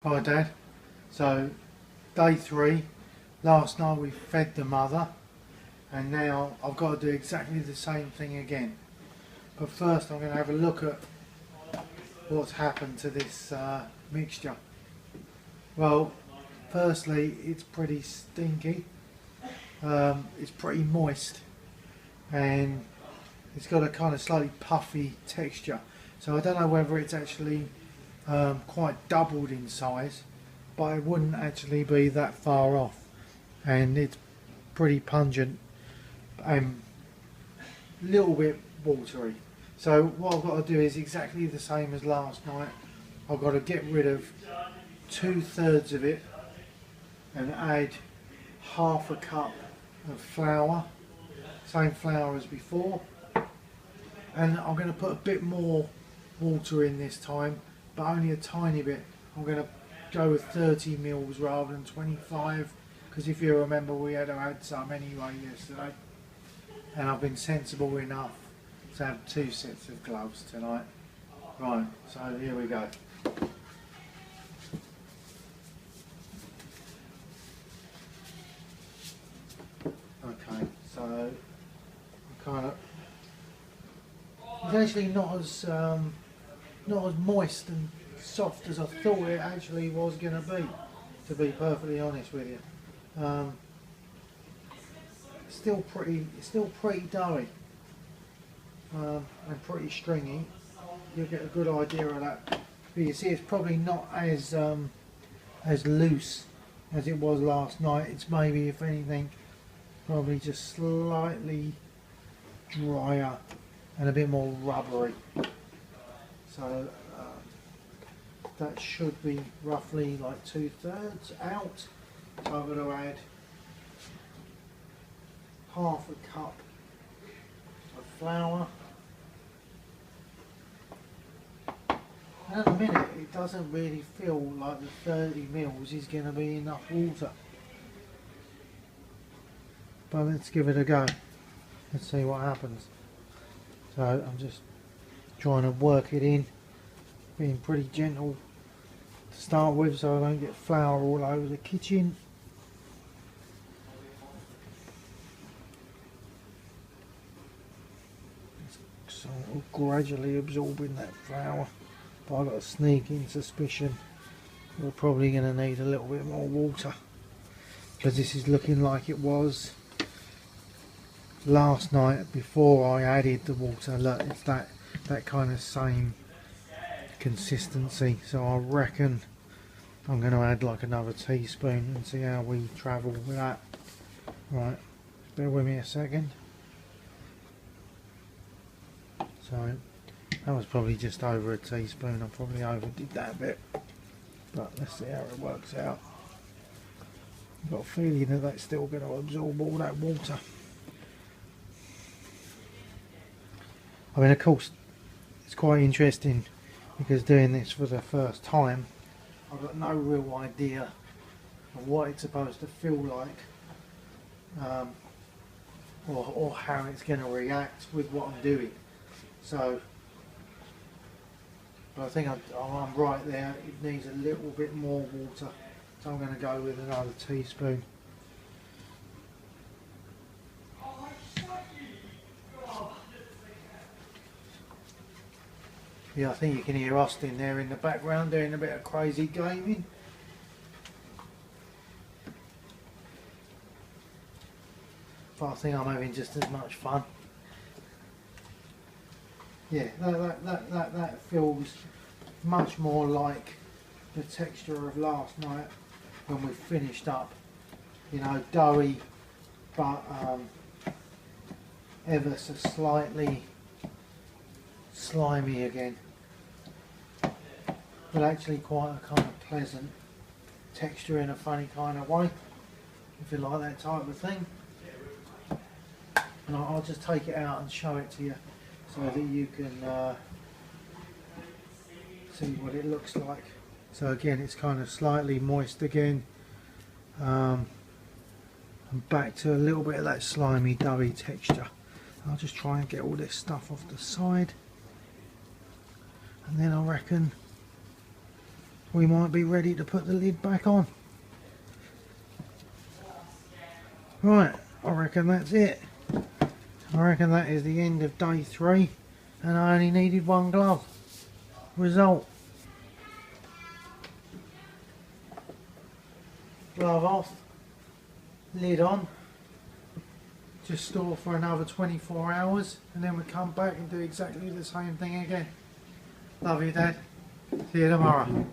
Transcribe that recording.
Hi Dad. So day 3, last night we fed the mother and now I've got to do exactly the same thing again. But first I'm going to have a look at what's happened to this mixture. Well, firstly it's pretty stinky, it's pretty moist and it's got a kind of slightly puffy texture. So I don't know whether it's actually quite doubled in size, but it wouldn't actually be that far off, and it's pretty pungent and a little bit watery. So what I've got to do is exactly the same as last night. I've got to get rid of 2/3 of it and add half a cup of flour, same flour as before, and I'm going to put a bit more water in this time, but only a tiny bit. I'm going to go with 30 mils rather than 25, because if you remember we had to add some anyway yesterday, and I've been sensible enough to have 2 sets of gloves tonight. Right, so here we go. Okay, so kind of, it's actually not as moist and soft as I thought it actually was going to be perfectly honest with you. Still pretty doughy and pretty stringy. You'll get a good idea of that. But you see, it's probably not as loose as it was last night. It's maybe, if anything, probably just slightly drier and a bit more rubbery. So that should be roughly like 2/3 out. So I'm going to add half a cup of flour. And at the minute it doesn't really feel like the 30 mils is going to be enough water. But let's give it a go. Let's see what happens. So I'm just trying to work it in, being pretty gentle to start with so I don't get flour all over the kitchen. So I'm gradually absorbing that flour, but I've got a sneaking suspicion we're probably going to need a little bit more water, because this is looking like it was last night before I added the water. Look, it's that kind of same consistency, so I reckon I'm going to add like another teaspoon and see how we travel with that. Right, bear with me a second. So that was probably just over a teaspoon. I probably overdid that a bit, but let's see how it works out. I've got a feeling that that's still going to absorb all that water. I mean, of course, it's quite interesting because doing this for the first time, I've got no real idea of what it's supposed to feel like, or how it's going to react with what I'm doing. So, but I think I'm right there. It needs a little bit more water, so I'm going to go with another teaspoon. Yeah, I think you can hear Austin there in the background doing a bit of crazy gaming. But I think I'm having just as much fun. Yeah, that feels much more like the texture of last night when we finished up. You know, doughy, but ever so slightly slimy again, but actually quite a kind of pleasant texture in a funny kind of way, if you like that type of thing. And I'll just take it out and show it to you so that you can see what it looks like. So again, it's kind of slightly moist again, and back to a little bit of that slimy doughy texture. I'll just try and get all this stuff off the side. And then I reckon we might be ready to put the lid back on. Right, I reckon that's it. I reckon that is the end of day 3, and I only needed 1 glove. Result. Glove off, lid on, just store for another 24 hours, and then we come back and do exactly the same thing again. Love you, Dad. See you tomorrow.